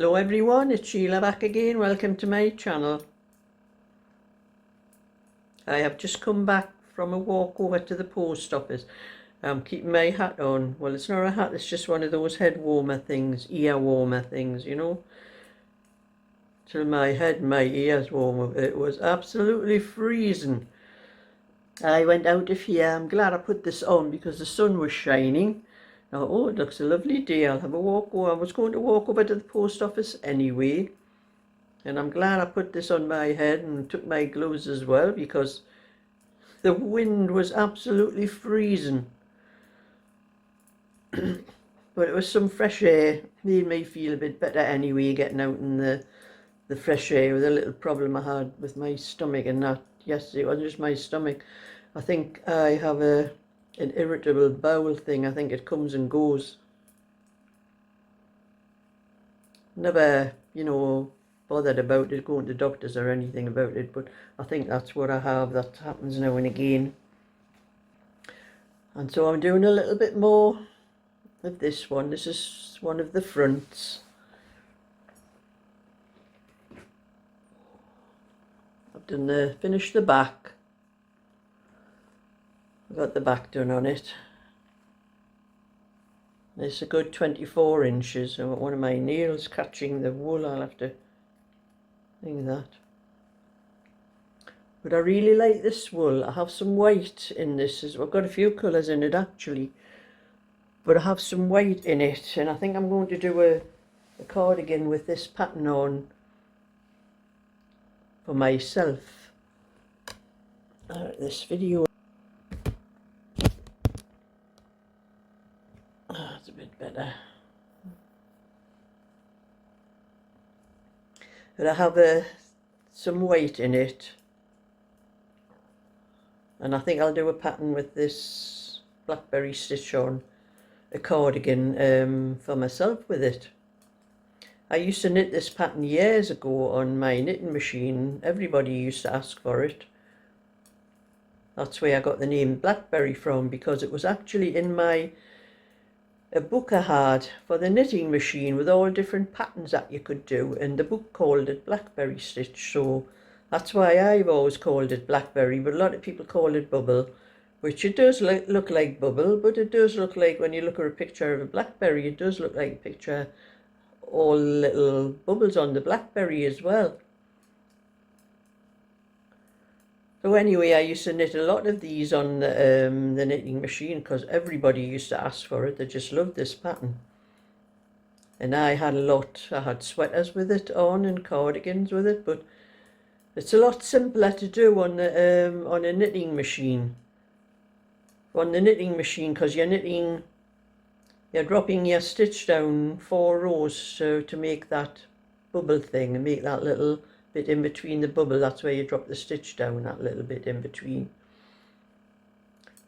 Hello everyone, it's Sheila back again. Welcome to my channel. I have just come back from a walk over to the post office. I'm keeping my hat on. Well, it's not a hat, it's just one of those head warmer things, ear warmer things, you know. Till my head and my ears warm. It was absolutely freezing. I went out of here. I'm glad I put this on because the sun was shining. Now, oh, it looks a lovely day. I'll have a walk. I was going to walk over to the post office anyway. And I'm glad I put this on my head and took my gloves as well because the wind was absolutely freezing. But it was some fresh air. Made me feel a bit better anyway, getting out in the fresh air with a little problem I had with my stomach and that. Yesterday, it wasn't just my stomach. I think I have an irritable bowel thing. I think it comes and goes. Never, bothered about it, going to doctors or anything about it, but I think that's what I have. That happens now and again. And so I'm doing a little bit more of this one. This is one of the fronts. I've done finished the back. I've got the back done on it. It's a good 24 inches. I want one of my nails catching the wool. I'll have to think that. But I really like this wool. I have some white in this. I've got a few colours in it actually. But I have some white in it. And I think I'm going to do a cardigan with this pattern on for myself. This video. It's a bit better. But I have some white in it. And I think I'll do a pattern with this blackberry stitch on a cardigan for myself with it. I used to knit this pattern years ago on my knitting machine. Everybody used to ask for it. That's where I got the name Blackberry from, because it was actually in a book I had for the knitting machine with all different patterns that you could do, and the book called it Blackberry Stitch, so that's why I've always called it Blackberry, but a lot of people call it Bubble, which it does look like Bubble, but it does look like, when you look at a picture of a blackberry, it does look like a picture, all little bubbles on the blackberry as well. So anyway, I used to knit a lot of these on the knitting machine because everybody used to ask for it. They just loved this pattern. And I had a lot. I had sweaters with it on and cardigans with it, but it's a lot simpler to do on a knitting machine. On the knitting machine, because you're dropping your stitch down 4 rows to make that bubble thing and make that little bit in between the bubble. That's where you drop the stitch down, that little bit in between.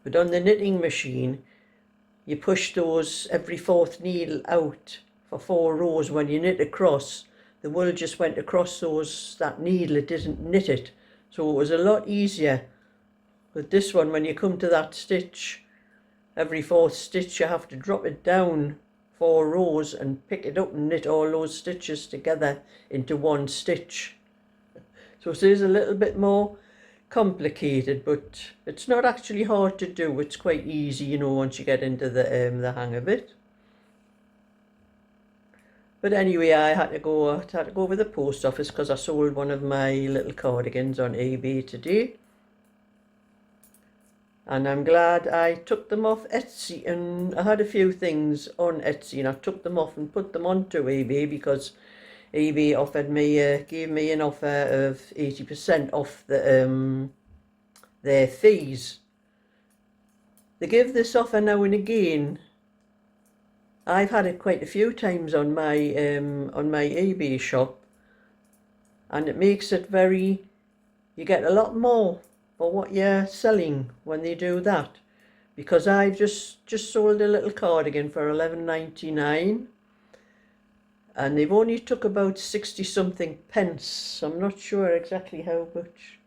But on the knitting machine, you push those every 4th needle out for 4 rows. When you knit across, the wool just went across that needle. It didn't knit it, so it was a lot easier. With this one, when you come to that stitch, every 4th stitch you have to drop it down 4 rows and pick it up and knit all those stitches together into one stitch. So it is a little bit more complicated, but it's not actually hard to do. It's quite easy, once you get into the hang of it. But anyway, I had to go over the post office because I sold one of my little cardigans on eBay today. And I'm glad I took them off Etsy, and I had a few things on Etsy and I took them off and put them onto eBay because eBay gave me an offer of 80% off their fees. They give this offer now and again. I've had it quite a few times on my eBay shop, and it makes it you get a lot more for what you're selling when they do that. Because I've just sold a little cardigan for $11.99. And they've only took about 60 something pence. I'm not sure exactly how much.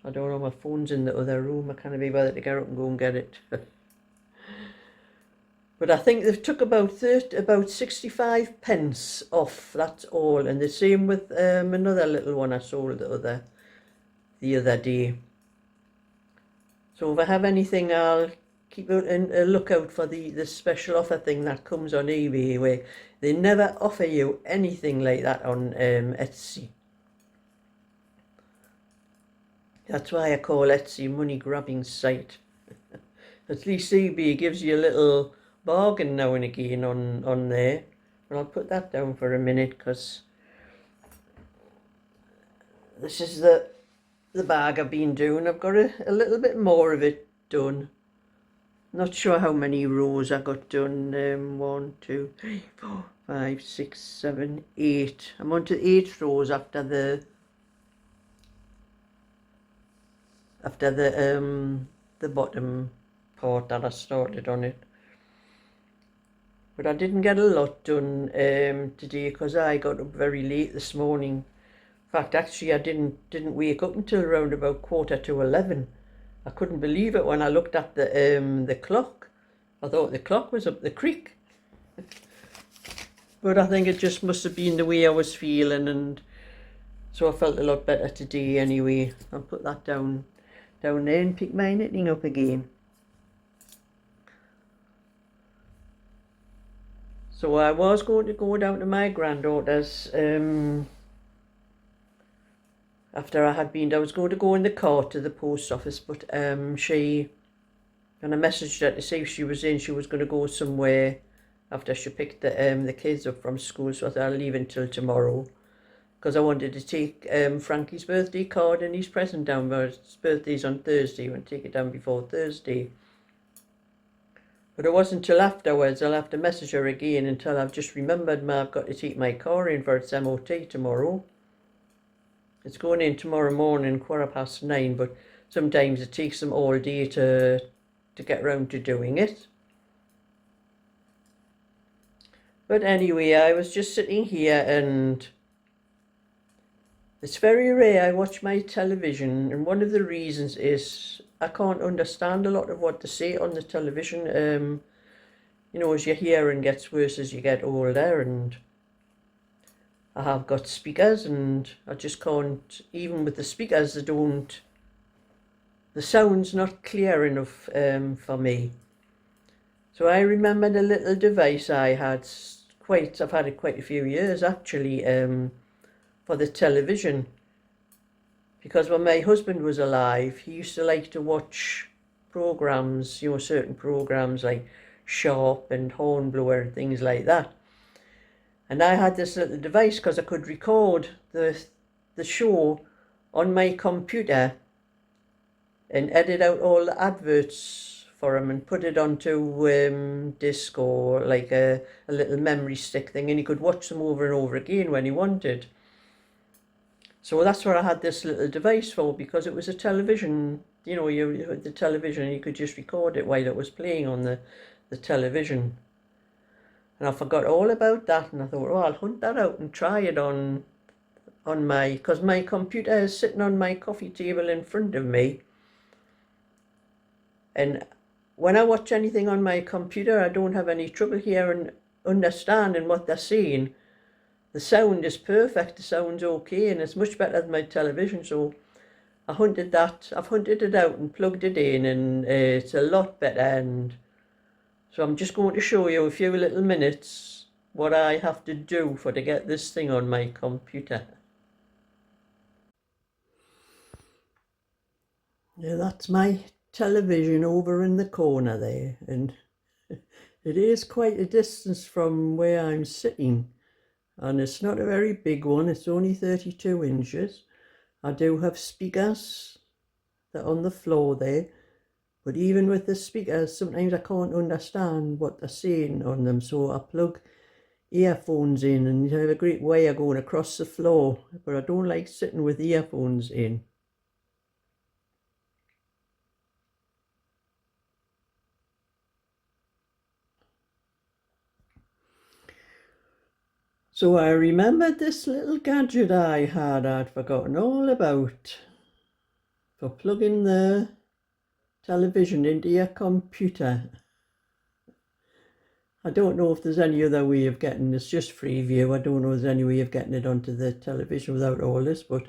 I don't know, my phone's in the other room. I can't be bothered to get up and go and get it. But I think they took about 65 pence off, that's all. And the same with another little one I sold the other day. So if I have anything, I'll keep a lookout for the special offer thing that comes on eBay, where they never offer you anything like that on Etsy. That's why I call Etsy money grabbing site. At least eBay gives you a little bargain now and again on there. But I'll put that down for a minute because this is the bag I've been doing. I've got a little bit more of it done. Not sure how many rows I got done. 1, 2, 3, 4, 5, 6, 7, 8. I'm on to 8 rows after the bottom part that I started on it. But I didn't get a lot done today because I got up very late this morning. In fact, actually, I didn't wake up until around about 11:15. I couldn't believe it when I looked at the clock. I thought the clock was up the creek. But I think it just must have been the way I was feeling, and so I felt a lot better today anyway. I'll put that down there and pick my knitting up again. So I was going to go down to my granddaughter's after I was going to go in the car to the post office, but and I messaged her to see if she was in. She was going to go somewhere after she picked the kids up from school, so I thought I'll leave until tomorrow because I wanted to take Frankie's birthday card and his present down. But his birthday's on Thursday. I want to take it down before Thursday. But it wasn't till afterwards. I'll have to message her again until I've just remembered I've got to take my car in for its MOT tomorrow. It's going in tomorrow morning, 9:15, but sometimes it takes them all day to get round to doing it. But anyway, I was just sitting here, and it's very rare I watch my television, and one of the reasons is I can't understand a lot of what they say on the television. You know, as your hearing gets worse as you get older, and I have got speakers, and I just can't, even with the speakers, the sound's not clear enough for me. So I remembered a little device I had I've had it quite a few years actually, for the television. Because when my husband was alive, he used to like to watch programs, you know, certain programs like Sharp and Hornblower and things like that. And I had this little device because I could record the show on my computer and edit out all the adverts for him and put it onto disc or like a little memory stick thing, and he could watch them over and over again when he wanted. So that's what I had this little device for, because it was a television. You know, you had the television and you could just record it while it was playing on the television. And I forgot all about that, and I thought, oh, I'll hunt that out and try it on because my computer is sitting on my coffee table in front of me. And when I watch anything on my computer, I don't have any trouble hearing, understanding what they're saying. The sound is perfect, the sound's okay, and it's much better than my television. So I've hunted it out and plugged it in, and it's a lot better. And so I'm just going to show you a few little minutes what I have to do to get this thing on my computer. Yeah, that's my television over in the corner there, and it is quite a distance from where I'm sitting, and it's not a very big one. It's only 32 inches. I do have speakers that are on the floor there, but even with the speakers, sometimes I can't understand what they're saying on them, so I plug earphones in, and you have a great way of going across the floor, but I don't like sitting with earphones in. So I remembered this little gadget I'd forgotten all about for plugging the television into your computer. I don't know if there's any other way of getting this, just free view. I don't know if there's any way of getting it onto the television without all this, but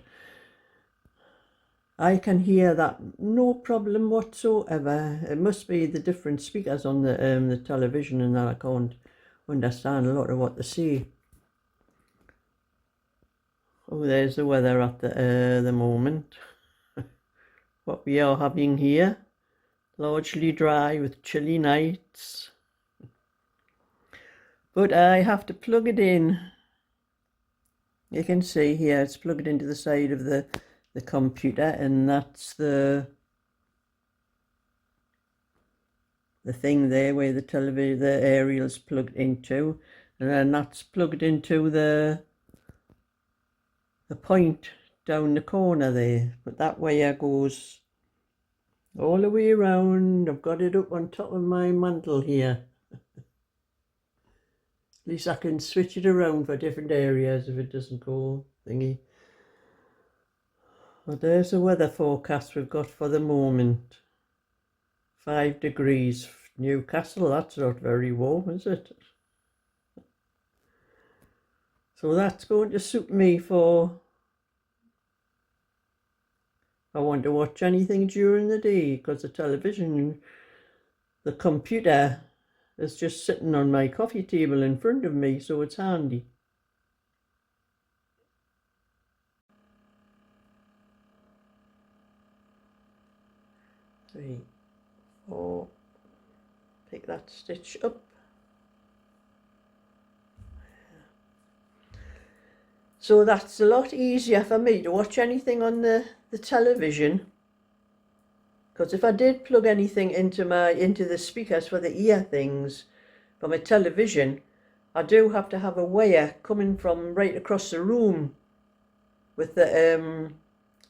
I can hear that no problem whatsoever. It must be the different speakers on the television, and that I can't understand a lot of what they say. Oh, there's the weather at the moment. What we are having here, largely dry with chilly nights. But I have to plug it in. You can see here it's plugged into the side of the computer, and that's the thing there where the aerial's plugged into, and then that's plugged into the point down the corner there. But that wire goes all the way around. I've got it up on top of my mantle here. At least I can switch it around for different areas if it doesn't go thingy. Well, there's the weather forecast we've got for the moment. 5 degrees. Newcastle, that's not very warm, is it? So that's going to suit me for if I want to watch anything during the day, because the television, the computer is just sitting on my coffee table in front of me, so it's handy. 3, 4, pick that stitch up. So that's a lot easier for me to watch anything on the television, because if I did plug anything into the speakers for the ear things for my television, I do have to have a wire coming from right across the room with the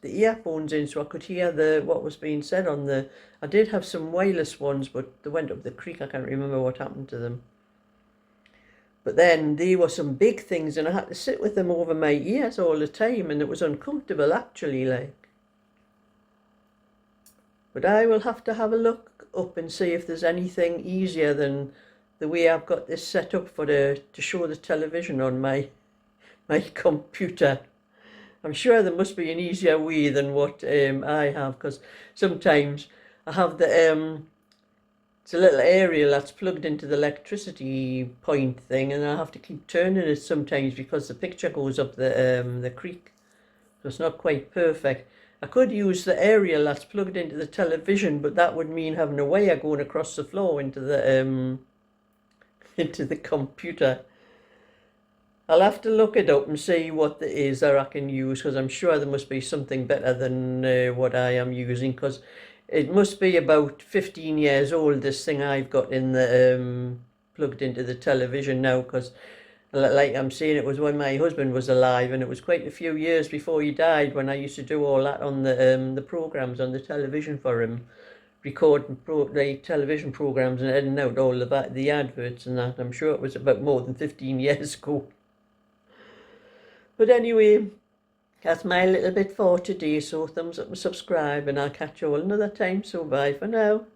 earphones in, so I could hear what was being said on the. I did have some wireless ones, but they went up the creek. I can't remember what happened to them. But then they were some big things, and I had to sit with them over my ears all the time, and it was uncomfortable actually, like. But I will have to have a look up and see if there's anything easier than the way I've got this set up to show the television on my computer. I'm sure there must be an easier way than what I have, because sometimes I have it's a little aerial that's plugged into the electricity point thing, and I have to keep turning it sometimes because the picture goes up the creek, so it's not quite perfect. I could use the aerial that's plugged into the television, but that would mean having a wire going across the floor into the computer. I'll have to look it up and see what there is that I can use, because I'm sure there must be something better than what I am using, because it must be about 15 years old, this thing I've got in the plugged into the television now, because like I'm saying, it was when my husband was alive, and it was quite a few years before he died when I used to do all that on the programs on the television for him, recording the television programs and editing out all the adverts and that. I'm sure it was about more than 15 years ago. But anyway, that's my little bit for today, so thumbs up and subscribe, and I'll catch you all another time, so bye for now.